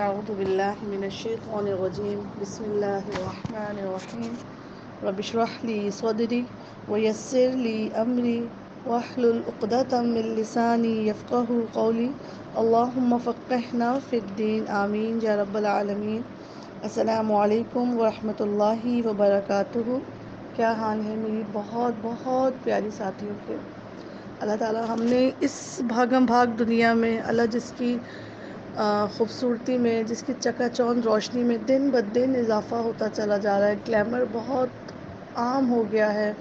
أعوذ بالله من الشيطان الرجيم بسم الله الرحمن الرحيم رب اشرح لي صدري ويسر لي أمري واحلل عقدة من لساني يفقه قولي اللهم فقهنا في الدين آمين يا رب العالمين۔ السلام علیکم ورحمۃ اللہ وبرکاتہ۔ کیا حال ہے میری بہت بہت پیاری ساتھیوں کے؟ اللہ تعالیٰ ہم نے اس بھاگم بھاگ دنیا میں اللہ جس کی خوبصورتی میں، جس کی چکا چوند روشنی میں دن بدن اضافہ ہوتا چلا جا رہا ہے، گلیمر بہت عام ہو گیا ہے،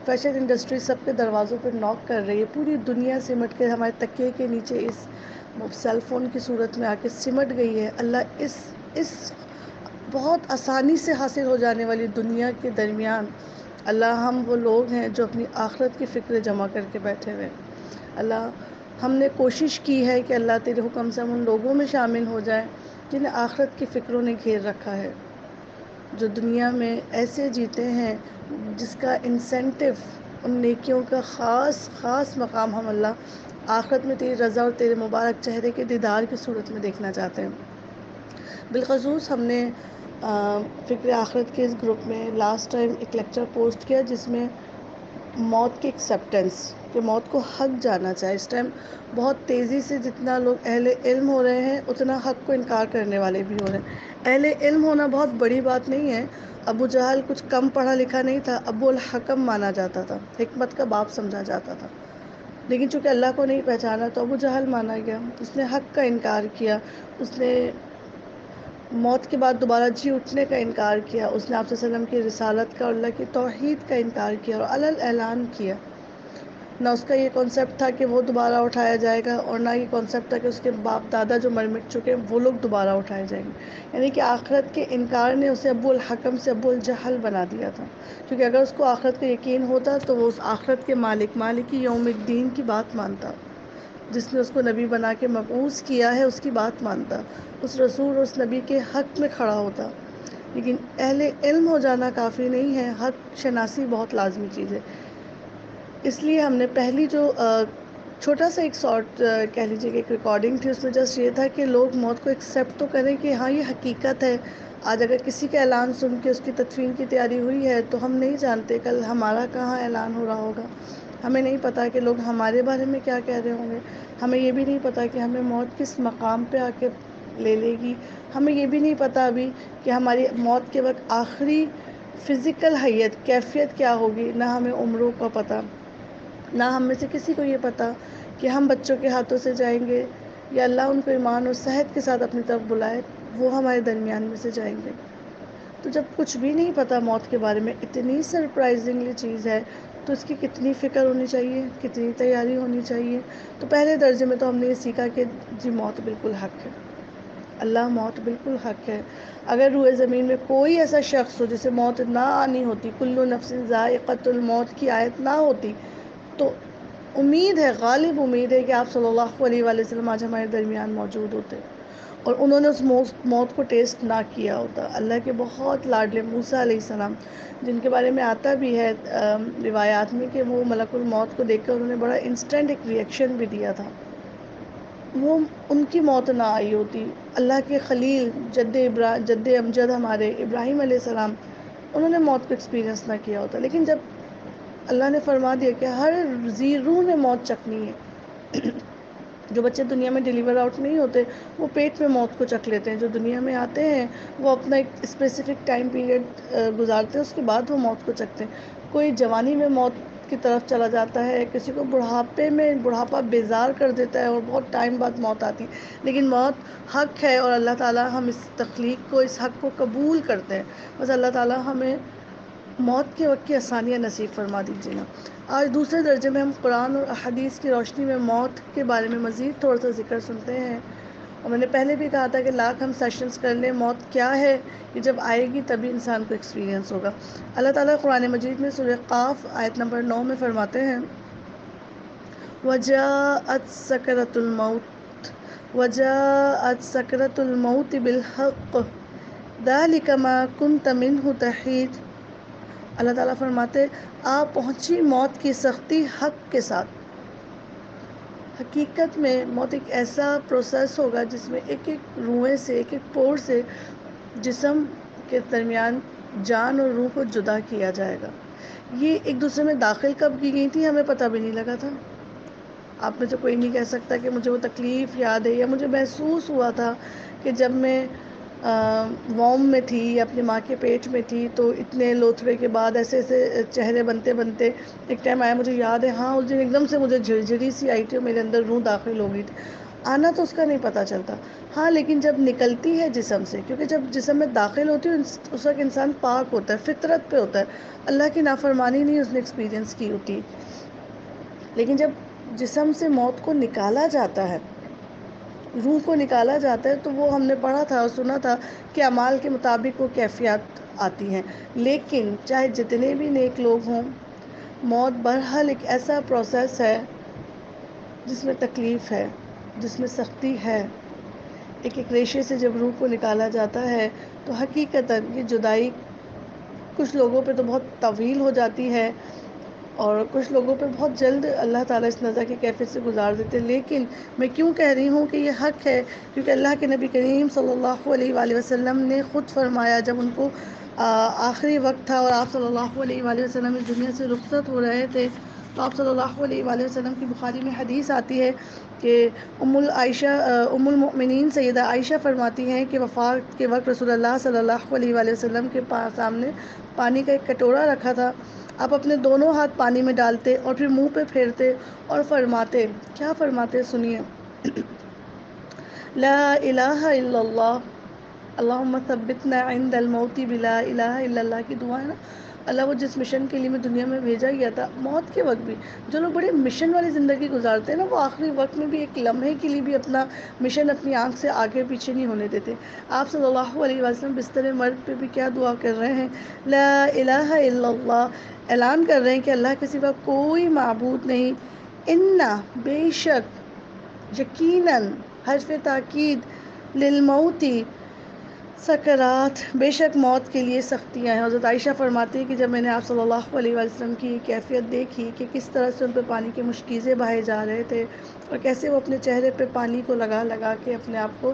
فیشن انڈسٹری سب کے دروازوں پر ناک کر رہی ہے، پوری دنیا سمٹ کے ہمارے تکیے کے نیچے اس سیل فون کی صورت میں آ کے سمٹ گئی ہے۔ اللہ اس بہت آسانی سے حاصل ہو جانے والی دنیا کے درمیان اللہ ہم وہ لوگ ہیں جو اپنی آخرت کی فکر جمع کر کے بیٹھے ہوئے ہیں۔ اللہ ہم نے کوشش کی ہے کہ اللہ تیرے حکم سے ہم ان لوگوں میں شامل ہو جائیں جنہیں آخرت کی فکروں نے گھیر رکھا ہے، جو دنیا میں ایسے جیتے ہیں جس کا انسینٹیو، ان نیکیوں کا خاص مقام ہم اللہ آخرت میں تیری رضا اور تیرے مبارک چہرے کے دیدار کی صورت میں دیکھنا چاہتے ہیں۔ بالخصوص ہم نے فکر آخرت کے اس گروپ میں لاسٹ ٹائم ایک لیکچر پوسٹ کیا جس میں موت کی ایکسیپٹنس، کہ موت کو حق جانا چاہے۔ اس ٹائم بہت تیزی سے جتنا لوگ اہل علم ہو رہے ہیں اتنا حق کو انکار کرنے والے بھی ہو رہے ہیں۔ اہل علم ہونا بہت بڑی بات نہیں ہے۔ ابو جہل کچھ کم پڑھا لکھا نہیں تھا، ابو الحکم مانا جاتا تھا، حکمت کا باپ سمجھا جاتا تھا، لیکن چونکہ اللہ کو نہیں پہچانا تو ابو جہل مانا گیا۔ اس نے حق کا انکار کیا، اس نے موت کے بعد دوبارہ جی اٹھنے کا انکار کیا، اس نے آپ صلی اللہ علیہ وسلم کی رسالت کا اور اللہ کی توحید کا انکار کیا اور علل اعلان کیا۔ نہ اس کا یہ کانسیپٹ تھا کہ وہ دوبارہ اٹھایا جائے گا، اور نہ یہ کانسیپٹ تھا کہ اس کے باپ دادا جو مر مٹ چکے ہیں وہ لوگ دوبارہ اٹھائے جائیں گے۔ یعنی کہ آخرت کے انکار نے اسے ابو الحکم سے ابو الجہل بنا دیا تھا، کیونکہ اگر اس کو آخرت کا یقین ہوتا تو وہ اس آخرت کے مالک یوم الدین کی بات مانتا، جس نے اس کو نبی بنا کے مبعوث کیا ہے اس کی بات مانتا، اس رسول اور اس نبی کے حق میں کھڑا ہوتا۔ لیکن اہل علم ہو جانا کافی نہیں ہے، حق شناسی بہت لازمی چیز ہے۔ اس لیے ہم نے پہلی جو چھوٹا سا ایک شارٹ کہہ لیجیے کہ ایک ریکارڈنگ تھی، اس میں جسٹ یہ تھا کہ لوگ موت کو ایکسیپٹ تو کریں کہ ہاں یہ حقیقت ہے۔ آج اگر کسی کا اعلان سن کے اس کی تدفین کی تیاری ہوئی ہے تو ہم نہیں جانتے کل ہمارا کہاں اعلان ہو رہا ہوگا، ہمیں نہیں پتہ کہ لوگ ہمارے بارے میں کیا کہہ رہے ہوں گے، ہمیں یہ بھی نہیں پتہ کہ ہمیں موت کس مقام پہ آ کے لے لے گی، ہمیں یہ بھی نہیں پتہ ابھی کہ ہماری موت کے وقت آخری فزیکل حیت کیفیت کیا ہوگی، نہ ہمیں عمروں کا پتہ، نہ ہم میں سے کسی کو یہ پتہ کہ ہم بچوں کے ہاتھوں سے جائیں گے یا اللہ ان کو ایمان اور صحت کے ساتھ اپنی طرف بلائے وہ ہمارے درمیان میں سے جائیں گے۔ تو جب کچھ بھی نہیں پتہ موت کے بارے میں، اتنی سرپرائزنگلی چیز ہے تو اس کی کتنی فکر ہونی چاہیے، کتنی تیاری ہونی چاہیے۔ تو پہلے درجے میں تو ہم نے یہ سیکھا کہ جی موت بالکل حق ہے، اللہ موت بالکل حق ہے۔ اگر روئے زمین میں کوئی ایسا شخص ہو جسے موت نہ آنی ہوتی، کل نفس ذائقۃ الموت کی آیت نہ ہوتی، تو امید ہے، غالب امید ہے کہ آپ صلی اللہ علیہ وآلہ وسلم آج ہمارے درمیان موجود ہوتے اور انہوں نے اس موت کو ٹیسٹ نہ کیا ہوتا۔ اللہ کے بہت لاڈلے موسیٰ علیہ السلام، جن کے بارے میں آتا بھی ہے روایات میں کہ وہ ملک الموت کو دیکھ کر انہوں نے بڑا انسٹنٹ ایک ریئیکشن بھی دیا تھا، وہ ان کی موت نہ آئی ہوتی۔ اللہ کے خلیل جد امجد ہمارے ابراہیم علیہ السلام، انہوں نے موت کو ایکسپیرینس نہ کیا ہوتا، لیکن جب اللہ نے فرما دیا کہ ہر ذی روح نے موت چکھنی ہے، جو بچے دنیا میں ڈیلیور آؤٹ نہیں ہوتے وہ پیٹ میں موت کو چکھ لیتے ہیں، جو دنیا میں آتے ہیں وہ اپنا ایک اسپیسیفک ٹائم پیریڈ گزارتے ہیں، اس کے بعد وہ موت کو چکھتے ہیں۔ کوئی جوانی میں موت کی طرف چلا جاتا ہے، کسی کو بڑھاپا بیزار کر دیتا ہے اور بہت ٹائم بعد موت آتی ہے، لیکن موت حق ہے اور اللہ تعالیٰ ہم اس تخلیق کو، اس حق کو قبول کرتے ہیں۔ بس اللہ تعالیٰ ہمیں موت کے وقت کی آسانیاں نصیب فرما دیجیے گا۔ آج دوسرے درجے میں ہم قرآن اور احادیث کی روشنی میں موت کے بارے میں مزید تھوڑا سا ذکر سنتے ہیں، اور میں نے پہلے بھی کہا تھا کہ لاکھ ہم سیشنز کر لیں، موت کیا ہے کہ جب آئے گی تبھی انسان کو ایکسپیرینس ہوگا۔ اللہ تعالیٰ قرآن مجید میں سورہ قاف آیت نمبر 9 میں فرماتے ہیں وَجَاءَتْ سَكْرَةُ الْمَوْتِ بِالْحَقِّ ذَلِكَ مَا كُنْتَ مِنْهُ تَحِيدُ۔ اللہ تعالیٰ فرماتے آ پہنچی موت کی سختی حق کے ساتھ۔ حقیقت میں موت ایک ایسا پروسیس ہوگا جس میں ایک ایک روئیں سے، ایک ایک پور سے جسم کے درمیان جان اور روح کو جدا کیا جائے گا۔ یہ ایک دوسرے میں داخل کب کی گئی تھی ہمیں پتہ بھی نہیں لگا تھا۔ آپ میں سے کوئی نہیں کہہ سکتا کہ مجھے وہ تکلیف یاد ہے یا مجھے محسوس ہوا تھا کہ جب میں ووم میں تھی یا اپنی ماں کے پیٹ میں تھی تو اتنے لوتھڑے کے بعد ایسے ایسے چہرے بنتے بنتے ایک ٹائم آیا، مجھے یاد ہے ہاں اس دن ایک دم سے مجھے جھرجھری سی آئی تھی اور میرے اندر روح داخل ہو گئی تھی۔ آنا تو اس کا نہیں پتہ چلتا، ہاں لیکن جب نکلتی ہے جسم سے، کیونکہ جب جسم میں داخل ہوتی ہے اس وقت انسان پاک ہوتا ہے، فطرت پہ ہوتا ہے، اللہ کی نافرمانی نہیں اس نے ایکسپیرینس کی ہوتی، لیکن جب جسم سے موت کو نکالا جاتا ہے، روح کو نکالا جاتا ہے، تو وہ ہم نے پڑھا تھا اور سنا تھا کہ اعمال کے مطابق وہ کیفیات آتی ہیں۔ لیکن چاہے جتنے بھی نیک لوگ ہوں، موت بہرحال ایک ایسا پروسیس ہے جس میں تکلیف ہے، جس میں سختی ہے۔ ایک ایک ریشے سے جب روح کو نکالا جاتا ہے تو حقیقتاً یہ جدائی کچھ لوگوں پہ تو بہت طویل ہو جاتی ہے اور کچھ لوگوں پہ بہت جلد اللہ تعالیٰ اس نظر کی کیفیت سے گزار دیتے ہیں۔ لیکن میں کیوں کہہ رہی ہوں کہ یہ حق ہے، کیونکہ اللہ کے نبی کریم صلی اللہ علیہ وآلہ وسلم نے خود فرمایا، جب ان کو آخری وقت تھا اور آپ صلی اللہ علیہ وآلہ وسلم اس دنیا سے رخصت ہو رہے تھے، تو آپ صلی اللہ علیہ وآلہ وسلم کی بخاری میں حدیث آتی ہے کہ ام المؤمنین سیدہ عائشہ فرماتی ہیں کہ وفات کے وقت رسول اللہ صلی اللہ علیہ وآلہ وسلم کے سامنے پانی کا ایک کٹورا رکھا تھا، آپ اپنے دونوں ہاتھ پانی میں ڈالتے اور پھر منہ پہ پھیرتے اور فرماتے، کیا فرماتے سنیے، لا الہ الا اللہ اللہم ثبتنا عند الموت بلا الہ الا اللہ کی دعا ہے نا۔ اللہ وہ جس مشن کے لیے میں دنیا میں بھیجا گیا تھا، موت کے وقت بھی جو لوگ بڑے مشن والی زندگی گزارتے ہیں نا، وہ آخری وقت میں بھی ایک لمحے کے لیے بھی اپنا مشن اپنی آنکھ سے آگے پیچھے نہیں ہونے دیتے۔ آپ صلی اللہ علیہ وسلم بستر مرگ پہ بھی کیا دعا کر رہے ہیں، لا الہ الا اللہ، اعلان کر رہے ہیں کہ اللہ کے سوا کوئی معبود نہیں، انا بے شک، یقیناً، حرف تاکید، للموتی سکرات، بے شک موت کے لیے سختیاں ہیں۔ حضرت عائشہ فرماتی ہے کہ جب میں نے آپ صلی اللہ علیہ وسلم کی کیفیت دیکھی کہ کس طرح سے ان پہ پانی کے مشکیزیں بہائے جا رہے تھے اور کیسے وہ اپنے چہرے پہ پانی کو لگا لگا کے اپنے آپ کو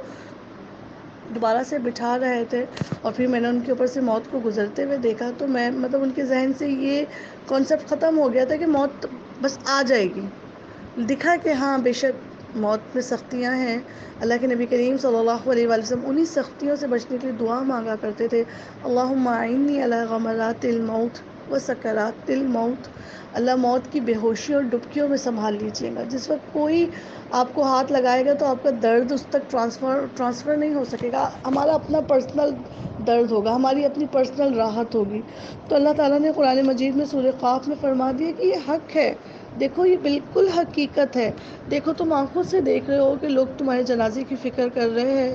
دوبارہ سے بٹھا رہے تھے، اور پھر میں نے ان کے اوپر سے موت کو گزرتے ہوئے دیکھا، تو میں ان کے ذہن سے یہ کانسیپٹ ختم ہو گیا تھا کہ موت بس آ جائے گی۔ دکھا کہ ہاں بے شک موت میں سختیاں ہیں۔ اللہ کے نبی کریم صلی اللہ علیہ وسلم انہی سختیوں سے بچنے کے لیے دعا مانگا کرتے تھے، اللہم اعنی علی غمرات الموت و سکرات الموت، اللہ موت کی بے ہوشی اور ڈبکیوں میں سنبھال لیجیے گا۔ جس وقت کوئی آپ کو ہاتھ لگائے گا تو آپ کا درد اس تک ٹرانسفر نہیں ہو سکے گا، ہمارا اپنا پرسنل درد ہوگا، ہماری اپنی پرسنل راحت ہوگی۔ تو اللہ تعالیٰ نے قرآن مجید میں سورہ قاف میں فرما دیا کہ یہ حق ہے، دیکھو یہ بالکل حقیقت ہے، دیکھو تم آنکھوں سے دیکھ رہے ہو کہ لوگ تمہارے جنازے کی فکر کر رہے ہیں،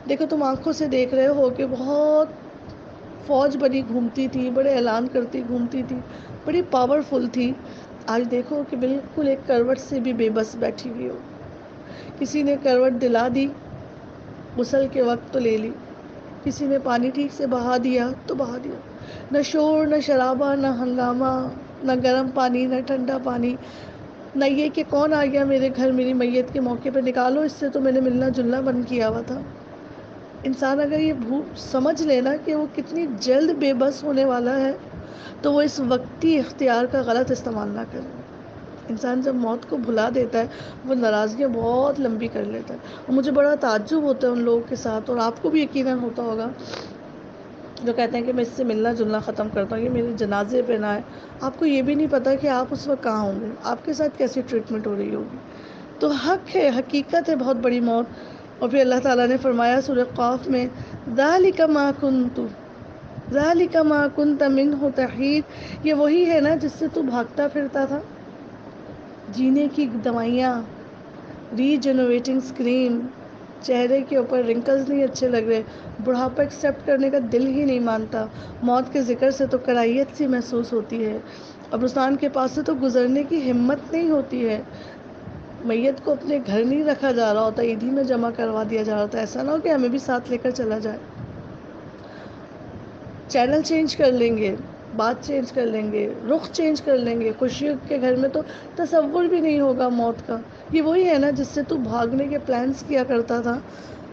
دیکھو تم آنکھوں سے دیکھ رہے ہو کہ بہت فوج بنی گھومتی تھی، بڑے اعلان کرتی گھومتی تھی، بڑی پاورفل تھی، آج دیکھو کہ بالکل ایک کروٹ سے بھی بے بس بیٹھی ہوئی ہو۔ کسی نے کروٹ دلا دی، غسل کے وقت تو لے لی، کسی نے پانی ٹھیک سے بہا دیا تو بہا دیا، نہ شور، نہ شرابہ، نہ ہنگامہ، نہ گرم پانی، نہ ٹھنڈا پانی، نہ یہ کہ کون آ گیا میرے گھر میری میت کے موقع پہ، نکالو اس سے تو میں نے ملنا جلنا بند کیا ہوا تھا۔ انسان اگر یہ سمجھ لینا کہ وہ کتنی جلد بے بس ہونے والا ہے تو وہ اس وقتی اختیار کا غلط استعمال نہ کرے۔ انسان جب موت کو بھلا دیتا ہے وہ ناراضگیاں بہت لمبی کر لیتا ہے، اور مجھے بڑا تعجب ہوتا ہے ان لوگوں کے ساتھ، اور آپ کو بھی یقیناً ہوتا ہوگا، جو کہتے ہیں کہ میں اس سے ملنا جلنا ختم کرتا ہوں، یہ میرے جنازے پہ نہ آئے۔ آپ کو یہ بھی نہیں پتا کہ آپ اس وقت کہاں ہوں گے، آپ کے ساتھ کیسی ٹریٹمنٹ ہو رہی ہوگی۔ تو حق ہے، حقیقت ہے بہت بڑی موت۔ اور پھر اللہ تعالیٰ نے فرمایا سورہ قاف میں، ذَلِكَ مَا كُنْتَ مِنْهُ تَحِيدُ، یہ وہی ہے نا جس سے تو بھاگتا پھرتا تھا۔ جینے کی دوائیاں، ری جنریٹنگ اسکریم، چہرے کے اوپر رنکلز نہیں اچھے لگ رہے، بڑھاپا ایکسیپٹ کرنے کا دل ہی نہیں مانتا، موت کے ذکر سے تو کراہیت سی محسوس ہوتی ہے، قبرستان کے پاس سے تو گزرنے کی ہمت نہیں ہوتی ہے، میت کو اپنے گھر نہیں رکھا جا رہا ہوتا، عیدی میں جمع کروا دیا جا رہا ہوتا، ایسا نہ ہو کہ ہمیں بھی ساتھ لے کر چلا جائے، چینل چینج کر لیں گے، بات چینج کر لیں گے، رخ چینج کر لیں گے، خوشی کے گھر میں تو تصور بھی نہیں ہوگا موت کا۔ یہ وہی ہے نا جس سے تو بھاگنے کے پلانس کیا کرتا تھا،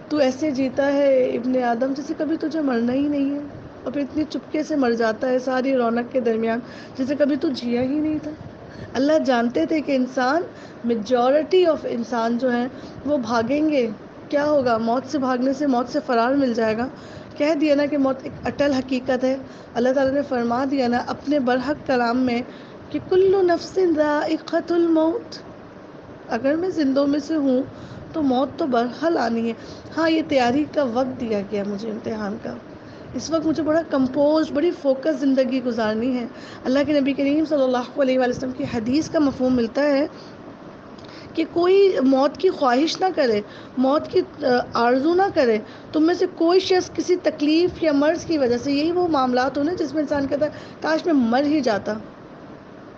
تو ایسے جیتا ہے ابن آدم جیسے کبھی تجھے مرنا ہی نہیں ہے، اور پھر اتنی چپکے سے مر جاتا ہے ساری رونق کے درمیان جیسے کبھی تو جیا ہی نہیں تھا۔ اللہ جانتے تھے کہ میجورٹی آف انسان جو ہیں وہ بھاگیں گے، کیا ہوگا، موت سے بھاگنے سے موت سے فرار مل جائے گا۔ کہہ دیا نا کہ موت ایک اٹل حقیقت ہے، اللہ تعالیٰ نے فرما دیا نا اپنے برحق کلام میں کہ کل نفس ذائقۃ الموت، اگر میں زندوں میں سے ہوں تو موت تو برحال آنی ہے۔ ہاں یہ تیاری کا وقت دیا گیا مجھے امتحان کا، اس وقت مجھے بڑا کمپوز بڑی فوکس زندگی گزارنی ہے۔ اللہ کے نبی کریم صلی اللہ علیہ وآلہ وسلم کی حدیث کا مفہوم ملتا ہے کہ کوئی موت کی خواہش نہ کرے، موت کی آرزو نہ کرے۔ تم میں سے کوئی شخص کسی تکلیف یا مرض کی وجہ سے، یہی وہ معاملات ہونے جس میں انسان کہتا ہے کاش میں مر ہی جاتا،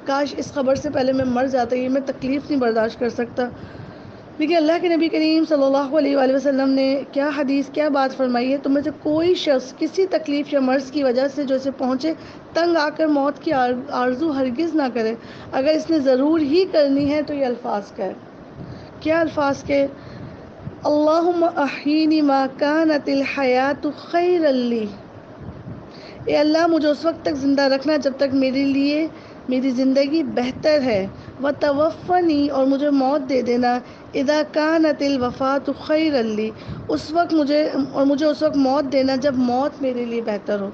کاش اس خبر سے پہلے میں مر جاتا، یہ میں تکلیف نہیں برداشت کر سکتا۔ لیکن اللہ کے نبی کریم صلی اللہ علیہ وآلہ وسلم نے کیا حدیث کیا بات فرمائی ہے، تم میں سے کوئی شخص کسی تکلیف یا مرض کی وجہ سے جو اسے پہنچے تنگ آ کر موت کی آرزو ہرگز نہ کرے، اگر اس نے ضرور ہی کرنی ہے تو یہ الفاظ کہے۔ کیا الفاظ کے؟ اللہم احیینی ما کانت الحیات خیرا لی، اے اللہ مجھے اس وقت تک زندہ رکھنا جب تک میرے لیے میری زندگی بہتر ہے، وتوفنی اور مجھے موت دے دینا، اذا کانت الوفاۃ خیرا لی، اس وقت مجھے اس وقت موت دینا جب موت میرے لیے بہتر ہو۔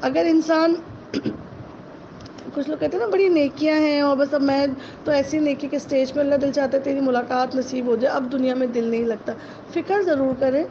اگر انسان کچھ لوگ کہتے ہیں نا بڑی نیکیاں ہیں اور بس اب میں تو ایسی نیکی کے سٹیج پہ، اللہ دل چاہتا ہے تیری ملاقات نصیب ہو جائے، اب دنیا میں دل نہیں لگتا، فکر ضرور کرے،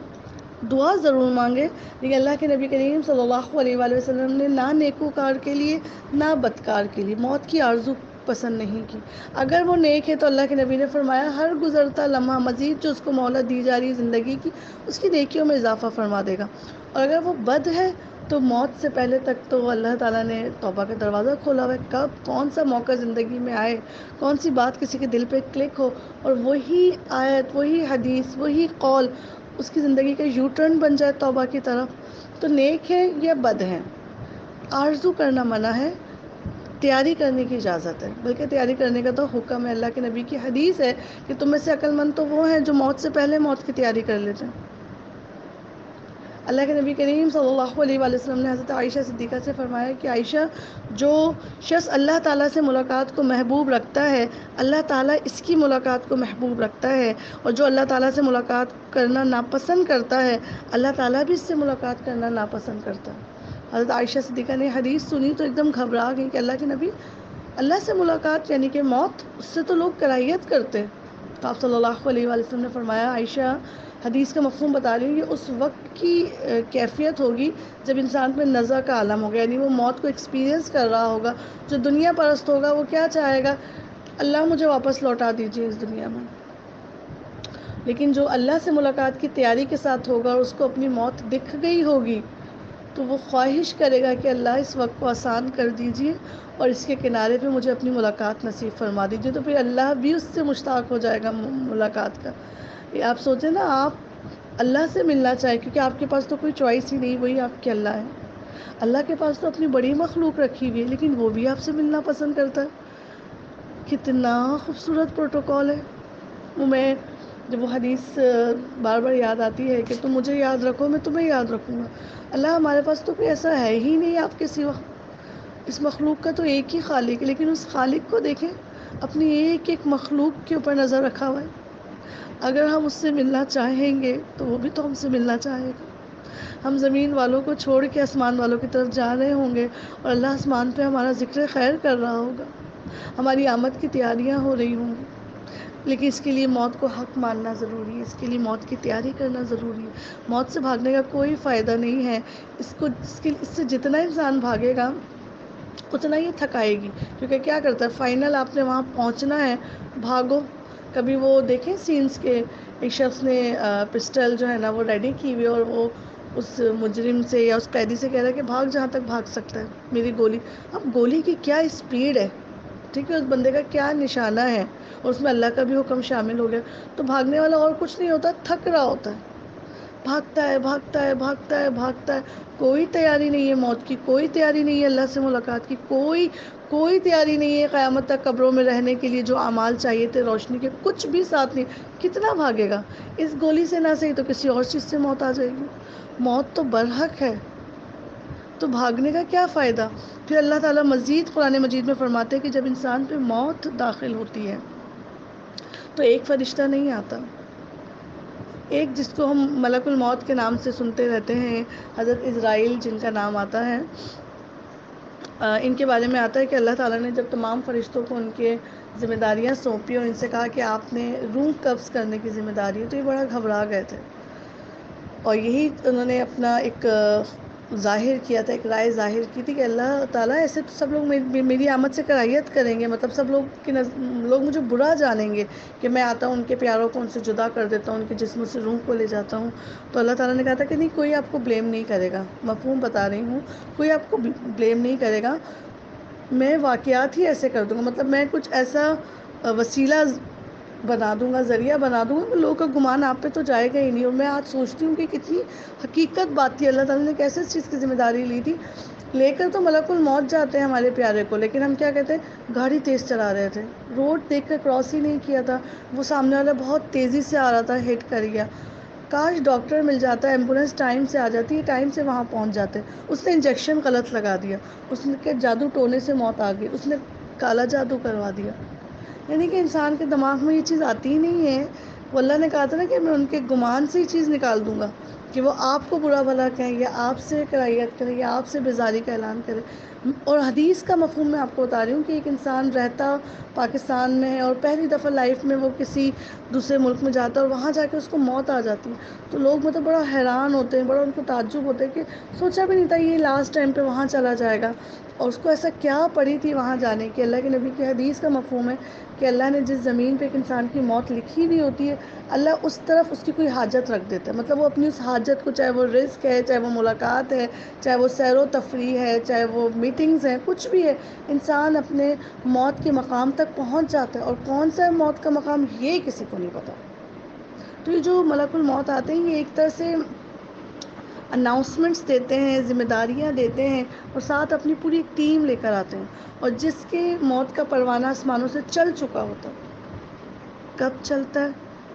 دعا ضرور مانگے، لیکن اللہ کے نبی کریم صلی اللہ علیہ وآلہ وسلم نے نہ نیکوکار کے لیے نہ بدکار کے لیے موت کی آرزو پسند نہیں کی۔ اگر وہ نیک ہے تو اللہ کے نبی نے فرمایا ہر گزرتا لمحہ مزید جو اس کو مہلت دی جا رہی ہے زندگی کی، اس کی نیکیوں میں اضافہ فرما دے گا، اور اگر وہ بد ہے تو موت سے پہلے تک تو اللہ تعالیٰ نے توبہ کا دروازہ کھولا ہوا ہے، کب کون سا موقع زندگی میں آئے، کون سی بات کسی کے دل پہ کلک ہو اور وہی آیت، وہی حدیث، وہی قول اس کی زندگی کا یو ٹرن بن جائے توبہ کی طرف۔ تو نیک ہے یا بد ہے، آرزو کرنا منع ہے، تیاری کرنے کی اجازت ہے، بلکہ تیاری کرنے کا تو حکم ہے۔ اللہ کے نبی کی حدیث ہے کہ تم میں سے عقل مند تو وہ ہیں جو موت سے پہلے موت کی تیاری کر لیتے ہیں۔ اللہ کے نبی کریم صلی اللہ علیہ وآلہ وسلم نے حضرت عائشہ صدیقہ سے فرمایا کہ عائشہ، جو شخص اللہ تعالیٰ سے ملاقات کو محبوب رکھتا ہے، اللہ تعالیٰ اس کی ملاقات کو محبوب رکھتا ہے، اور جو اللہ تعالیٰ سے ملاقات کرنا ناپسند کرتا ہے، اللہ تعالیٰ بھی اس سے ملاقات کرنا ناپسند کرتا ہے۔ حضرت عائشہ صدیقہ نے حدیث سنی تو ایک دم گھبرا گئی کہ اللہ کے نبی، اللہ سے ملاقات یعنی کہ موت، اس سے تو لوگ کراہیت کرتے۔ تو آپ صلی اللہ علیہ وآلہ وسلم نے فرمایا عائشہ، حدیث کا مفہوم بتا رہی ہوں، یہ اس وقت کی کیفیت ہوگی جب انسان پہ نزع کا عالم ہوگا، یعنی وہ موت کو ایکسپیرینس کر رہا ہوگا۔ جو دنیا پرست ہوگا وہ کیا چاہے گا، اللہ مجھے واپس لوٹا دیجیے اس دنیا میں، لیکن جو اللہ سے ملاقات کی تیاری کے ساتھ ہوگا اور اس کو اپنی موت دکھ گئی ہوگی تو وہ خواہش کرے گا کہ اللہ اس وقت کو آسان کر دیجیے اور اس کے کنارے پہ مجھے اپنی ملاقات نصیب فرما دیجیے، تو پھر اللہ بھی اس سے مشتاق ہو جائے گا ملاقات کا۔ یہ آپ سوچیں نا، آپ اللہ سے ملنا چاہیں کیونکہ آپ کے پاس تو کوئی چوائس ہی نہیں، وہی آپ کے اللہ ہیں۔ اللہ کے پاس تو اپنی بڑی مخلوق رکھی ہوئی ہے لیکن وہ بھی آپ سے ملنا پسند کرتا ہے۔ کتنا خوبصورت پروٹوکول ہے وہ، میں جب وہ حدیث بار بار یاد آتی ہے کہ تم مجھے یاد رکھو میں تمہیں یاد رکھوں گا۔ اللہ ہمارے پاس تو کوئی ایسا ہے ہی نہیں آپ کے سوا، اس مخلوق کا تو ایک ہی خالق ہے، لیکن اس خالق کو دیکھیں اپنی ایک ایک مخلوق کے اوپر نظر رکھا ہوا ہے۔ اگر ہم اس سے ملنا چاہیں گے تو وہ بھی تو ہم سے ملنا چاہے گا۔ ہم زمین والوں کو چھوڑ کے آسمان والوں کی طرف جا رہے ہوں گے اور اللہ آسمان پہ ہمارا ذکر خیر کر رہا ہوگا، ہماری آمد کی تیاریاں ہو رہی ہوں گی، لیکن اس کے لیے موت کو حق ماننا ضروری ہے، اس کے لیے موت کی تیاری کرنا ضروری ہے۔ موت سے بھاگنے کا کوئی فائدہ نہیں ہے، اس سے جتنا انسان بھاگے گا اتنا یہ تھکائے گی، کیونکہ کیا کرتا ہے فائنل آپ نے وہاں پہنچنا ہے، بھاگو۔ کبھی وہ دیکھیں سینس کے، ایک شخص نے پسٹل جو ہے نا وہ ریڈی کی ہوئی اور وہ اس مجرم سے یا اس قیدی سے کہہ رہا ہے کہ بھاگ جہاں تک بھاگ سکتا ہے، میری گولی۔ اب گولی کی کیا اسپیڈ ہے، ٹھیک ہے، اس بندے کا کیا نشانہ ہے، اور اس میں اللہ کا بھی حکم شامل ہو گیا، تو بھاگنے والا اور کچھ نہیں ہوتا، تھک رہا ہوتا ہے۔ بھاگتا ہے بھاگتا ہے بھاگتا ہے بھاگتا ہے، کوئی تیاری نہیں ہے موت کی، کوئی تیاری نہیں ہے اللہ سے ملاقات کی، کوئی تیاری نہیں ہے قیامت تک قبروں میں رہنے کے لیے جو اعمال چاہیے تھے روشنی کے، کچھ بھی ساتھ نہیں. کتنا بھاگے گا؟ اس گولی سے نہ صحیح تو کسی اور چیز سے موت آ جائے گی. موت تو برحق ہے، تو بھاگنے کا کیا فائدہ؟ پھر اللہ تعالیٰ مزید قرآن مجید میں فرماتے ہیں کہ جب انسان پہ موت داخل ہوتی ہے تو ایک فرشتہ نہیں آتا، ایک جس کو ہم ملک الموت کے نام سے سنتے رہتے ہیں، حضرت عزرائیل جن کا نام آتا ہے، ان کے بارے میں آتا ہے کہ اللہ تعالیٰ نے جب تمام فرشتوں کو ان کے ذمہ داریاں سونپی اور ان سے کہا کہ آپ نے روح قبض کرنے کی ذمہ داری ہے، تو یہ بڑا گھبرا گئے تھے. اور یہی انہوں نے اپنا ایک ظاہر کیا تھا، ایک رائے ظاہر کی تھی کہ اللہ تعالیٰ ایسے تو سب لوگ میری آمد سے کراہیت کریں گے، مطلب سب لوگ مجھے برا جانیں گے کہ میں آتا ہوں ان کے پیاروں کو ان سے جدا کر دیتا ہوں، ان کے جسم سے روح کو لے جاتا ہوں. تو اللہ تعالیٰ نے کہا تھا کہ نہیں، کوئی آپ کو بلیم نہیں کرے گا، مفہوم بتا رہی ہوں، کوئی آپ کو بلیم نہیں کرے گا، میں واقعات ہی ایسے کر دوں گا، مطلب میں کچھ ایسا وسیلہ بنا دوں گا، ذریعہ بنا دوں گا کہ لوگوں کا گمان آپ پہ تو جائے گا ہی نہیں. اور میں آج سوچتی ہوں کہ کتنی حقیقت بات تھی، اللہ تعالیٰ نے کیسے اس چیز کی ذمہ داری لی تھی. لے کر تو ملک الموت جاتے ہیں ہمارے پیارے کو، لیکن ہم کیا کہتے ہیں، گاڑی تیز چلا رہے تھے، روڈ دیکھ کر کراس ہی نہیں کیا تھا، وہ سامنے والا بہت تیزی سے آ رہا تھا، ہٹ کر گیا. کاش ڈاکٹر مل جاتا، ایمبولینس ٹائم سے آ جاتی، ٹائم سے وہاں پہنچ جاتے. اس نے انجیکشن غلط لگا دیا، اس کے جادو ٹونے سے موت آ گئی، اس نے کالا جادو کروا دیا. یعنی کہ انسان کے دماغ میں یہ چیز آتی ہی نہیں ہے. وہ اللہ نے کہا تھا نا کہ میں ان کے گمان سے یہ چیز نکال دوں گا کہ وہ آپ کو برا بھلا کہیں یا آپ سے کراہیت کریں یا آپ سے بیزاری کا اعلان کریں. اور حدیث کا مفہوم میں آپ کو بتا رہی ہوں کہ ایک انسان رہتا پاکستان میں ہے اور پہلی دفعہ لائف میں وہ کسی دوسرے ملک میں جاتا ہے اور وہاں جا کے اس کو موت آ جاتی ہے، تو لوگ مطلب بڑا حیران ہوتے ہیں، بڑا ان کو تعجب ہوتا ہے کہ سوچا بھی نہیں تھا یہ لاسٹ ٹائم پہ وہاں چلا جائے گا. اور اس کو ایسا کیا پڑی تھی وہاں جانے کی. اللہ کے نبی کی حدیث کا مفہوم ہے کہ اللہ نے جس زمین پہ ایک انسان کی موت لکھی ہوئی ہوتی ہے، اللہ اس طرف اس کی کوئی حاجت رکھ دیتا ہے. مطلب وہ اپنی اس حاجت کو، چاہے وہ رزق ہے، چاہے وہ ملاقات ہے، چاہے وہ سیر و تفریح ہے، چاہے وہ میٹنگز ہیں، کچھ بھی ہے، انسان اپنے موت کے مقام تک پہنچ جاتا ہے. اور کون سا ہے موت کا مقام، یہ کسی کو نہیں پتا. تو یہ جو ملک الموت آتے ہیں، یہ ایک طرح سے اناؤنسمنٹس دیتے ہیں، ذمہ داریاں دیتے ہیں، اور ساتھ اپنی پوری ٹیم لے کر آتے ہیں. اور جس کے موت کا پروانہ آسمانوں سے چل چکا ہوتا ہے، کب چلتا ہے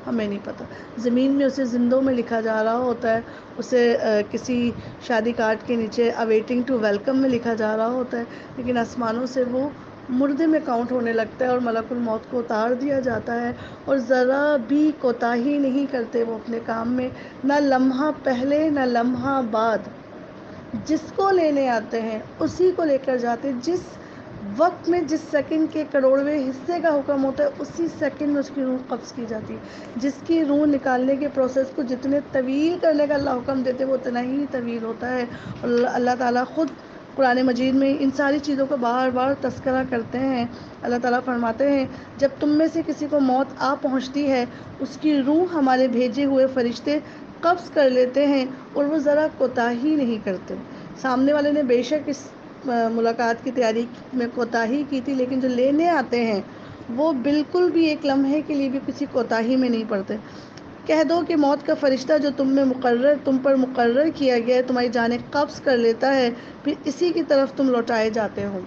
ہمیں نہیں پتہ. زمین میں اسے زندوں میں لکھا جا رہا ہوتا ہے، اسے کسی شادی کارڈ کے نیچے اویٹنگ ٹو ویلکم میں لکھا جا رہا ہوتا ہے، لیکن آسمانوں سے وہ مردے میں کاؤنٹ ہونے لگتا ہے اور ملک الموت کو اتار دیا جاتا ہے. اور ذرا بھی کوتاہی نہیں کرتے وہ اپنے کام میں، نہ لمحہ پہلے نہ لمحہ بعد. جس کو لینے آتے ہیں اسی کو لے کر جاتے ہیں. جس وقت میں جس سیکنڈ کے کروڑویں حصے کا حکم ہوتا ہے، اسی سیکنڈ میں اس کی روح قبض کی جاتی ہے. جس کی روح نکالنے کے پروسیس کو جتنے طویل کرنے کا اللہ حکم دیتے وہ اتنا ہی طویل ہوتا ہے. اور اللہ تعالیٰ خود قرآن مجید میں ان ساری چیزوں کو بار بار تذکرہ کرتے ہیں. اللہ تعالیٰ فرماتے ہیں، جب تم میں سے کسی کو موت آ پہنچتی ہے، اس کی روح ہمارے بھیجے ہوئے فرشتے قبض کر لیتے ہیں اور وہ ذرا کوتاہی نہیں کرتے. سامنے والے نے بے شک اس ملاقات کی تیاری میں کوتاہی کی تھی، لیکن جو لینے آتے ہیں وہ بالکل بھی ایک لمحے کے لیے بھی کسی کوتاہی میں نہیں پڑتے. کہہ دو کہ موت کا فرشتہ جو تم پر مقرر کیا گیا ہے تمہاری جانیں قبض کر لیتا ہے، پھر اسی کی طرف تم لوٹائے جاتے ہو.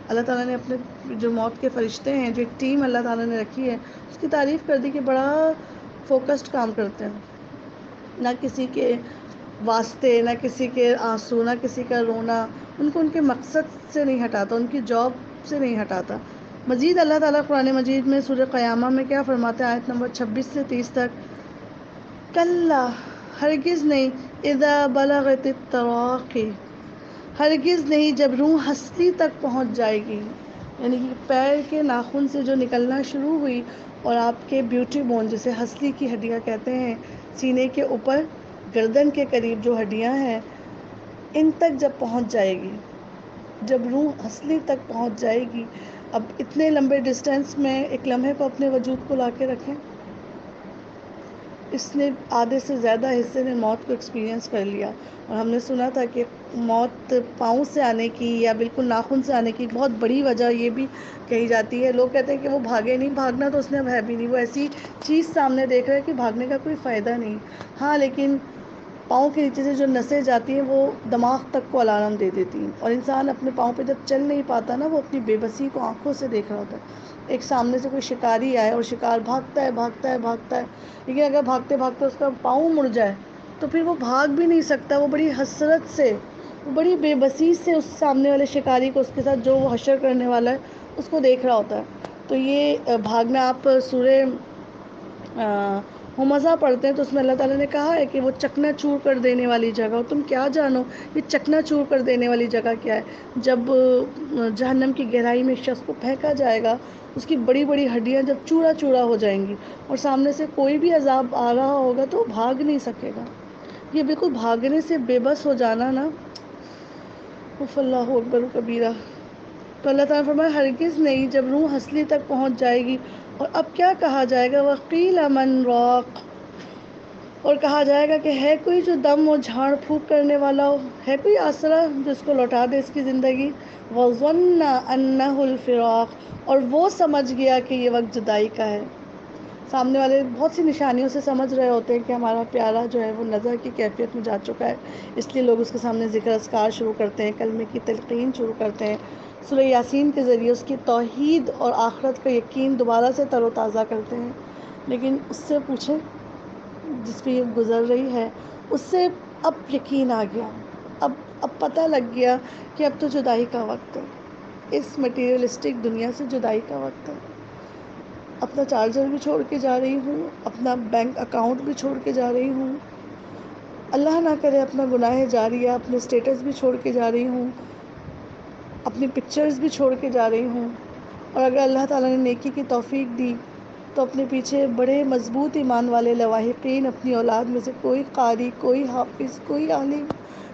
اللہ تعالیٰ نے اپنے جو موت کے فرشتے ہیں، جو ایک ٹیم اللہ تعالیٰ نے رکھی ہے، اس کی تعریف کر دی کہ بڑا فوکسڈ کام کرتے ہیں. نہ کسی کے واسطے، نہ کسی کے آنسو، نہ کسی کا رونا ان کو ان کے مقصد سے نہیں ہٹاتا، ان کی جاب سے نہیں ہٹاتا. مزید اللہ تعالیٰ قرآن مجید میں سورہ قیامہ میں کیا فرماتے ہیں، آیت نمبر 26 سے 30 تک، کلا ہرگز نہیں، اذا بلغت التراقی، ہرگز نہیں جب روح ہستی تک پہنچ جائے گی. یعنی کہ پیر کے ناخن سے جو نکلنا شروع ہوئی اور آپ کے بیوٹی بون، جسے ہستی کی ہڈیاں کہتے ہیں، سینے کے اوپر گردن کے قریب جو ہڈیاں ہیں، ان تک جب پہنچ جائے گی، جب روح ہستی تک پہنچ جائے گی. اب اتنے لمبے ڈسٹینس میں ایک لمحے کو اپنے وجود کو لا کے رکھیں. اس نے آدھے سے زیادہ حصے نے موت کو ایکسپیرینس کر لیا. اور ہم نے سنا تھا کہ موت پاؤں سے آنے کی یا بالکل ناخن سے آنے کی بہت بڑی وجہ یہ بھی کہی جاتی ہے. لوگ کہتے ہیں کہ وہ بھاگے نہیں، بھاگنا تو اس نے اب ہے بھی نہیں، وہ ایسی چیز سامنے دیکھ رہا ہے کہ بھاگنے کا کوئی فائدہ نہیں. ہاں لیکن پاؤں کے نیچے سے جو نسیں جاتی ہیں وہ دماغ تک کو الارم دے دیتی ہیں، اور انسان اپنے پاؤں پہ جب چل نہیں پاتا نا، وہ اپنی بے بسی کو آنکھوں سے دیکھ رہا ہوتا ہے۔ ایک سامنے سے کوئی شکاری آئے اور شکار بھاگتا ہے بھاگتا ہے بھاگتا ہے، لیکن اگر بھاگتے بھاگتے اس کا پاؤں مڑ جائے تو پھر وہ بھاگ بھی نہیں سکتا، وہ بڑی حسرت سے، وہ بڑی بے بسی سے اس سامنے والے شکاری کو، اس کے ساتھ جو وہ حشر کرنے والا ہے، اس کو دیکھ رہا ہوتا ہے۔ تو یہ بھاگنا، آپ سورہ ہمزہ پڑھتے ہیں تو اس میں اللہ تعالیٰ نے کہا ہے کہ وہ چکنا چور کر دینے والی جگہ، اور تم کیا جانو یہ چکنا چور کر دینے والی جگہ کیا ہے؟ جب جہنم کی گہرائی میں شخص کو پھینکا جائے گا، اس کی بڑی بڑی ہڈیاں جب چورا چورا ہو جائیں گی، اور سامنے سے کوئی بھی عذاب آ رہا ہوگا تو وہ بھاگ نہیں سکے گا۔ یہ بالکل بھاگنے سے بے بس ہو جانا نا، اف اللہ اکبر کبیرہ۔ تو اللہ تعالیٰ فرمایا ہرگز نہیں، جب روح ہنسلی تک پہنچ جائے گی، اور اب کیا کہا جائے گا؟ وقیل من راق، اور کہا جائے گا کہ ہے کوئی جو دم و جھاڑ پھونک کرنے والا ہو، ہے کوئی آسرا جو اس کو لوٹا دے اس کی زندگی۔ وظن انہ الفراق، اور وہ سمجھ گیا کہ یہ وقت جدائی کا ہے۔ سامنے والے بہت سی نشانیوں سے سمجھ رہے ہوتے ہیں کہ ہمارا پیارا جو ہے وہ نظر کی کیفیت میں جا چکا ہے، اس لیے لوگ اس کے سامنے ذکر اذکار شروع کرتے ہیں، کلمے کی تلقین شروع کرتے ہیں، سورہ یاسین کے ذریعے اس کی توحید اور آخرت کا یقین دوبارہ سے تر و تازہ کرتے ہیں۔ لیکن اس سے پوچھیں جس پہ یہ گزر رہی ہے، اس سے اب یقین آ گیا، اب پتہ لگ گیا کہ اب تو جدائی کا وقت ہے، اس مٹیریلسٹک دنیا سے جدائی کا وقت ہے۔ اپنا چارجر بھی چھوڑ کے جا رہی ہوں، اپنا بینک اکاؤنٹ بھی چھوڑ کے جا رہی ہوں، اللہ نہ کرے اپنا گناہ جاریہ، اپنے سٹیٹس بھی چھوڑ کے جا رہی ہوں، اپنی پکچرز بھی چھوڑ کے جا رہی ہوں، اور اگر اللہ تعالیٰ نے نیکی کی توفیق دی تو اپنے پیچھے بڑے مضبوط ایمان والے لواحقین، اپنی اولاد میں سے کوئی قاری، کوئی حافظ، کوئی عالم،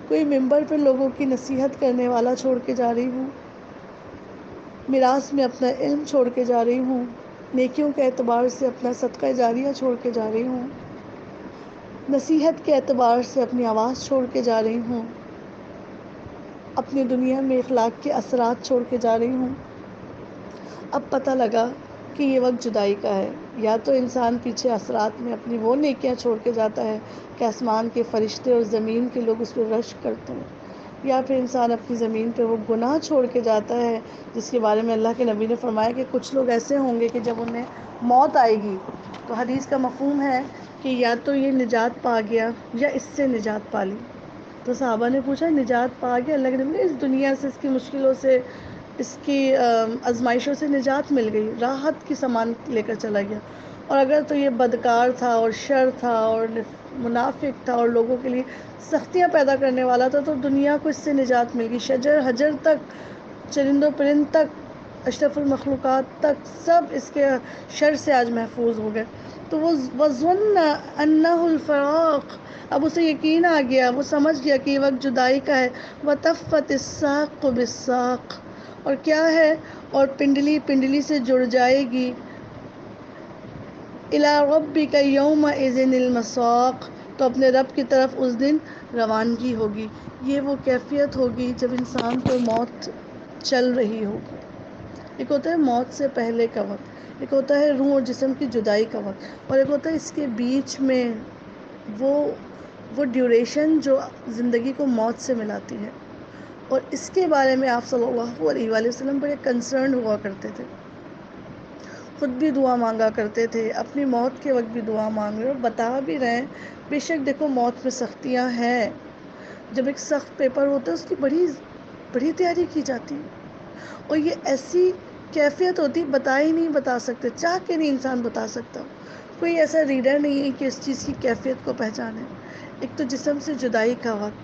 کوئی ممبر پہ لوگوں کی نصیحت کرنے والا چھوڑ کے جا رہی ہوں، میراث میں اپنا علم چھوڑ کے جا رہی ہوں، نیکیوں کے اعتبار سے اپنا صدقہ جاریہ چھوڑ کے جا رہی ہوں، نصیحت کے اعتبار سے اپنی آواز چھوڑ کے جا رہی ہوں، اپنی دنیا میں اخلاق کے اثرات چھوڑ کے جا رہی ہوں۔ اب پتہ لگا کہ یہ وقت جدائی کا ہے، یا تو انسان پیچھے اثرات میں اپنی وہ نیکیاں چھوڑ کے جاتا ہے کہ آسمان کے فرشتے اور زمین کے لوگ اس پہ رشک کرتے ہیں، یا پھر انسان اپنی زمین پہ وہ گناہ چھوڑ کے جاتا ہے جس کے بارے میں اللہ کے نبی نے فرمایا کہ کچھ لوگ ایسے ہوں گے کہ جب انہیں موت آئے گی تو حدیث کا مفہوم ہے کہ یا تو یہ نجات پا گیا یا اس سے نجات پا لی۔ تو صحابہ نے پوچھا نجات پا گیا؟ اللہ کے نبی نے اس دنیا سے، اس کی مشکلوں سے، اس کی آزمائشوں سے نجات مل گئی، راحت کی سامان لے کر چلا گیا، اور اگر تو یہ بدکار تھا اور شر تھا اور منافق تھا اور لوگوں کے لیے سختیاں پیدا کرنے والا تھا تو دنیا کو اس سے نجات مل گئی، شجر حجر تک، چرند و پرند تک، اشرف المخلوقات تک، سب اس کے شر سے آج محفوظ ہو گئے۔ تو وہ وَظُنَّ أَنَّهُ الْفِرَاقُ، اب اسے یقین آ گیا، وہ سمجھ گیا کہ یہ وقت جدائی کا ہے۔ وَتَفَّتِ السَّاقُ بِالسَّاقِ، اور کیا ہے، اور پنڈلی پنڈلی سے جڑ جائے گی، إِلَىٰ رَبِّكَ يَوْمَئِذٍ الْمَسَاقُ، تو اپنے رب کی طرف اس دن روانگی ہوگی۔ یہ وہ کیفیت ہوگی جب انسان کو موت چل رہی ہوگی۔ ایک ہوتا ہے موت سے پہلے کا وقت، ایک ہوتا ہے روح اور جسم کی جدائی کا وقت، اور ایک ہوتا ہے اس کے بیچ میں وہ ڈیوریشن جو زندگی کو موت سے ملاتی ہے، اور اس کے بارے میں آپ صلی اللہ علیہ وآلہ وسلم بڑے کنسرن ہوا کرتے تھے، خود بھی دعا مانگا کرتے تھے، اپنی موت کے وقت بھی دعا مانگ رہے، اور بتا بھی رہے ہیں بے شک دیکھو موت میں سختیاں ہیں، جب ایک سخت پیپر ہوتا ہے اس کی بڑی تیاری کی جاتی ہے، اور یہ ایسی کیفیت ہوتی بتا ہی نہیں بتا سکتے، چاہ کے نہیں انسان بتا سکتا، کوئی ایسا ریڈر نہیں ہے کہ اس چیز کی کیفیت کو پہچانے۔ ایک تو جسم سے جدائی کا وقت،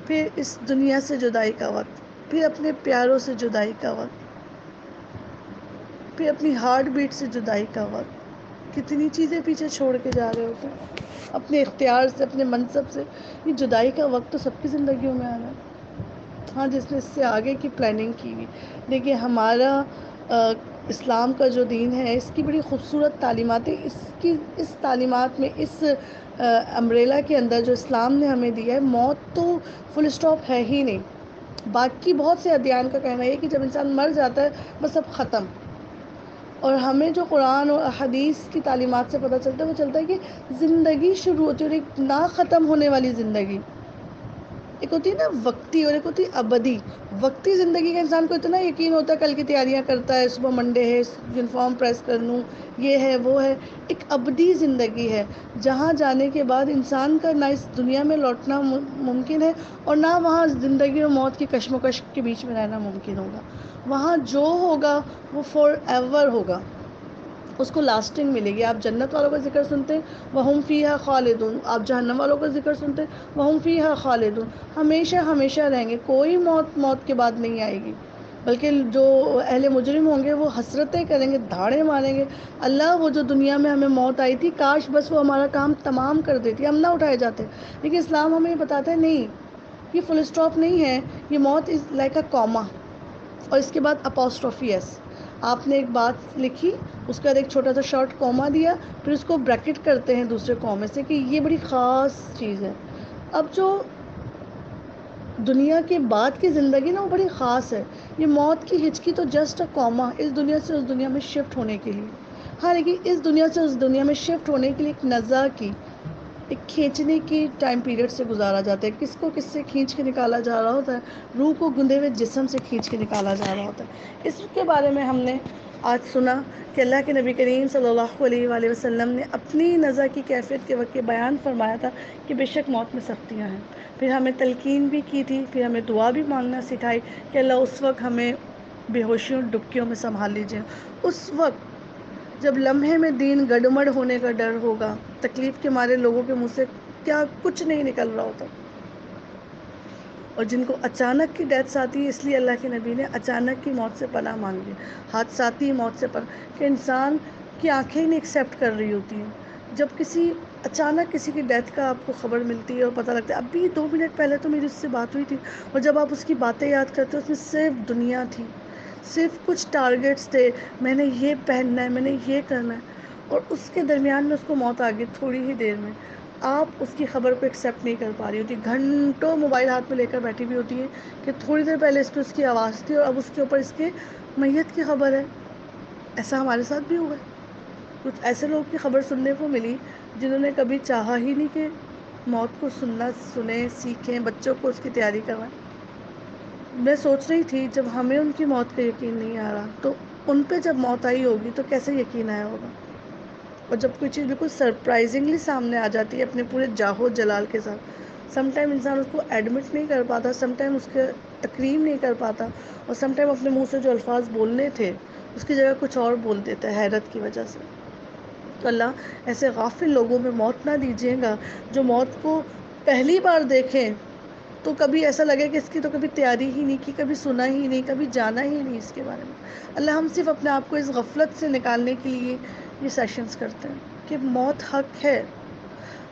پھر اس دنیا سے جدائی کا وقت، پھر اپنے پیاروں سے جدائی کا وقت، پھر اپنی ہارٹ بیٹ سے جدائی کا وقت، کتنی چیزیں پیچھے چھوڑ کے جا رہے ہوتے ہیں، اپنے اختیار سے، اپنے منصب سے، یہ جدائی کا وقت تو سب کی زندگیوں میں آنا ہے۔ ہاں جس نے اس سے آگے کی پلاننگ کی ہوئی، دیکھیے ہمارا اسلام کا جو دین ہے اس کی بڑی خوبصورت تعلیمات ہے، اس تعلیمات میں، اس امبریلا کے اندر جو اسلام نے ہمیں دیا ہے، موت تو فل اسٹاپ ہے ہی نہیں۔ باقی بہت سے ادیان کا کہنا ہے کہ جب انسان مر جاتا ہے بس اب ختم، اور ہمیں جو قرآن اور احادیث کی تعلیمات سے پتہ چلتا ہے وہ چلتا ہے کہ زندگی شروع ہوتی ہے اور ایک نہ ختم ہونے والی زندگی، ایک ہوتی ہے نا وقتی اور ایک ہوتی ہے ابدی۔ وقتی زندگی کا انسان کو اتنا یقین ہوتا ہے، کل کی تیاریاں کرتا ہے، صبح منڈے ہے، یونیفارم پریس کر لوں، یہ ہے وہ ہے۔ ایک ابدی زندگی ہے جہاں جانے کے بعد انسان کا نہ اس دنیا میں لوٹنا ممکن ہے اور نہ وہاں زندگی اور موت کی کشمکش کے بیچ میں رہنا ممکن ہوگا۔ وہاں جو ہوگا وہ فار ایور ہوگا، اس کو لاسٹنگ ملے گی۔ آپ جنت والوں کا ذکر سنتے ہیں وَهُمْ فِيهَا خَالِدُونَ، آپ جہنم والوں کا ذکر سنتے ہیں وَهُمْ فِيهَا خَالِدُونَ، ہمیشہ ہمیشہ رہیں گے، کوئی موت کے بعد نہیں آئے گی، بلکہ جو اہل مجرم ہوں گے وہ حسرتیں کریں گے، دھاڑے ماریں گے، اللہ وہ جو دنیا میں ہمیں موت آئی تھی کاش بس وہ ہمارا کام تمام کر دیتی، ہم نہ اٹھائے جاتے۔ لیکن اسلام ہمیں یہ بتاتا ہے نہیں، یہ فل اسٹاپ نہیں ہے، یہ موت از لائک اے کوما، اور اس کے بعد اپوسٹروفی ایس۔ آپ نے ایک بات لکھی، اس کے بعد ایک چھوٹا سا شارٹ کوما دیا، پھر اس کو بریکٹ کرتے ہیں دوسرے کومے سے کہ یہ بڑی خاص چیز ہے۔ اب جو دنیا کے بعد کی زندگی نا وہ بڑی خاص ہے، یہ موت کی ہچکی تو جسٹ اے کوما، اس دنیا سے اس دنیا میں شفٹ ہونے کے لیے۔ ہاں لیکن اس دنیا سے اس دنیا میں شفٹ ہونے کے لیے ایک نزا کی، ایک کھینچنے کی ٹائم پیریڈ سے گزارا جاتا ہے، کس کو کس سے کھینچ کے نکالا جا رہا ہوتا ہے، روح کو گندے ہوئے جسم سے کھینچ کے نکالا جا رہا ہوتا ہے۔ اس کے بارے میں ہم نے آج سنا کہ اللہ کے نبی کریم صلی اللہ علیہ وآلہ وسلم نے اپنی نزا کی کیفیت کے وقت یہ بیان فرمایا تھا کہ بے شک موت میں سختیاں ہیں، پھر ہمیں تلقین بھی کی تھی، پھر ہمیں دعا بھی مانگنا سکھائی کہ اللہ اس وقت ہمیں بے ہوشیوں ڈبکیوں میں سنبھال لیجیے۔ اس وقت جب لمحے میں دین گڑمڑ ہونے کا ڈر ہوگا، تکلیف کے مارے لوگوں کے منہ سے کیا کچھ نہیں نکل رہا ہوتا، اور جن کو اچانک کی ڈیتھس آتی ہے، اس لیے اللہ کے نبی نے اچانک کی موت سے پناہ مانگی، حادثاتی موت سے پناہ، کہ انسان کی آنکھیں نہیں ایکسیپٹ کر رہی ہوتی ہیں۔ جب اچانک کسی کی ڈیتھ کا آپ کو خبر ملتی ہے اور پتہ لگتا ہے ابھی 2 منٹ پہلے تو میری اس سے بات ہوئی تھی، اور جب آپ اس کی باتیں یاد کرتے ہو اس میں صرف دنیا تھی، صرف کچھ ٹارگیٹس تھے، میں نے یہ پہننا ہے، میں نے یہ کرنا ہے، اور اس کے درمیان میں اس کو موت آ گئی تھوڑی ہی دیر میں، آپ اس کی خبر کو ایکسیپٹ نہیں کر پا رہی ہوتی، گھنٹوں موبائل ہاتھ میں لے کر بیٹھی ہوئی ہوتی ہے کہ تھوڑی دیر پہلے اس پہ اس کی آواز تھی اور اب اس کے اوپر اس کے میت کی خبر ہے۔ ایسا ہمارے ساتھ بھی ہوا ہے، کچھ ایسے لوگ کی خبر سننے کو ملی جنہوں نے کبھی چاہا ہی نہیں کہ موت کو سنیں سیکھیں، بچوں کو اس کی تیاری کروائیں۔ میں سوچ رہی تھی جب ہمیں ان کی موت کا یقین نہیں آ رہا تو ان پہ جب موت آئی ہوگی تو کیسے یقین آیا ہوگا، اور جب کوئی چیز بالکل سرپرائزنگلی سامنے آ جاتی ہے اپنے پورے جاہو جلال کے ساتھ، سم ٹائم انسان اس کو ایڈمٹ نہیں کر پاتا، سم ٹائم اس کے تکریم نہیں کر پاتا، اور سم ٹائم اپنے منہ سے جو الفاظ بولنے تھے اس کی جگہ کچھ اور بول دیتا ہے حیرت کی وجہ سے۔ تو اللہ ایسے غافل لوگوں میں موت نہ دیجیے گا جو موت کو پہلی بار دیکھیں تو کبھی ایسا لگے کہ اس کی تو کبھی تیاری ہی نہیں کی، کبھی سنا ہی نہیں، کبھی جانا ہی نہیں اس کے بارے میں۔ اللہ ہم صرف اپنے آپ کو اس غفلت سے نکالنے کے لیے یہ سیشنز کرتے ہیں کہ موت حق ہے۔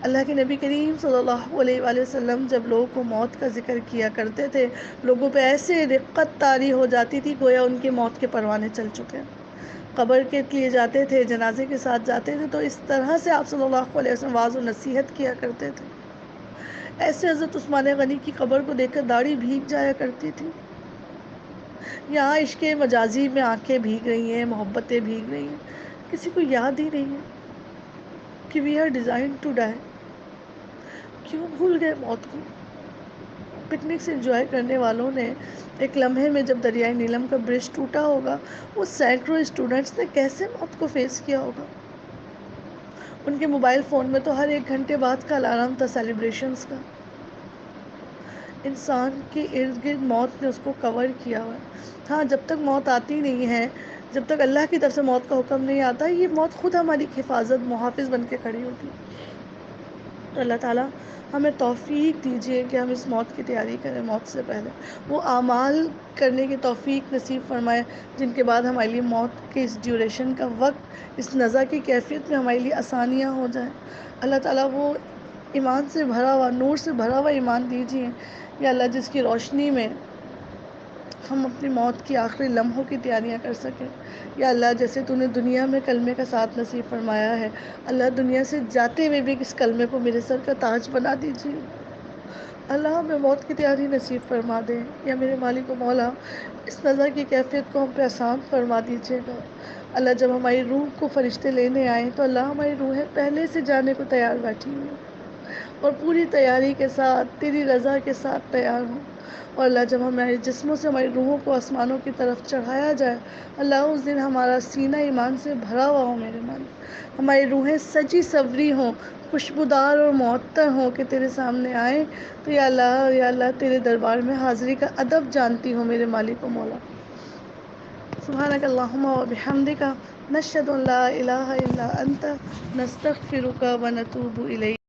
اللہ کے نبی کریم صلی اللہ علیہ وآلہ وسلم جب لوگوں کو موت کا ذکر کیا کرتے تھے، لوگوں پہ ایسے رقت طاری ہو جاتی تھی گویا ان کے موت کے پروانے چل چکے ہیں۔ قبر کے لیے جاتے تھے، جنازے کے ساتھ جاتے تھے تو اس طرح سے آپ صلی اللہ علیہ وسلم واعظ و نصیحت کیا کرتے تھے، ایسے حضرت عثمان غنی کی قبر کو دیکھ کر داڑھی بھیگ جایا کرتی تھی۔ یہاں عشق مجازی میں آنکھیں بھیگ رہی ہیں، محبتیں بھیگ رہی ہیں، کسی کو یاد ہی نہیں ہے کہ we are designed to die. کیوں بھول گئے موت کو؟ پکنک سے انجوائے کرنے والوں نے ایک لمحے میں جب دریائے نیلم کا برج ٹوٹا ہوگا، وہ سینکڑوں اسٹوڈنٹس نے کیسے موت کو فیس کیا ہوگا؟ ان کے موبائل فون میں تو ہر 1 گھنٹے بعد کا الارم تھا سیلیبریشنز کا۔ انسان کے ارد گرد موت نے اس کو کور کیا ہوا ہے۔ ہاں جب تک موت آتی نہیں ہے، جب تک اللہ کی طرف سے موت کا حکم نہیں آتا، یہ موت خود ہماری حفاظت محافظ بن کے کھڑی ہوتی ہے۔ تو اللہ تعالیٰ ہمیں توفیق دیجیے کہ ہم اس موت کی تیاری کریں، موت سے پہلے وہ اعمال کرنے کی توفیق نصیب فرمائے جن کے بعد ہمارے لیے موت کے اس ڈیوریشن کا وقت، اس نزا کی کیفیت میں ہمارے لیے آسانیاں ہو جائیں۔ اللہ تعالیٰ وہ ایمان سے بھرا ہوا، نور سے بھرا ہوا ایمان دیجیے یا اللہ جس کی روشنی میں ہم اپنی موت کی آخری لمحوں کی تیاریاں کر سکیں۔ یا اللہ جیسے تو نے دنیا میں کلمے کا ساتھ نصیب فرمایا ہے، اللہ دنیا سے جاتے ہوئے بھی اس کلمے کو میرے سر کا تاج بنا دیجیے۔ اللہ ہمیں موت کی تیاری نصیب فرما دیں، یا میرے مالک و مولا اس نظر کی کیفیت کو ہم پہ آسان فرما دیجیے گا۔ اللہ جب ہماری روح کو فرشتے لینے آئیں تو اللہ ہماری روحیں پہلے سے جانے کو تیار بیٹھی ہوئی ہیں اور پوری تیاری کے ساتھ تیری رضا کے ساتھ تیار ہوں۔ اور اللہ جب ہمارے جسموں سے ہماری روحوں کو آسمانوں کی طرف چڑھایا جائے، اللہ اس دن ہمارا سینہ ایمان سے بھرا ہوا ہو میرے مالک، ہماری روحیں سجی سوری ہوں، خوشبودار اور معطر ہوں کہ تیرے سامنے آئیں تو یا اللہ تیرے دربار میں حاضری کا ادب جانتی ہوں میرے مالک و مولا۔ سبحانک اللہم و بحمدک، نشہد ان لا الہ الا انت، نستغفرک و نتوب الیک۔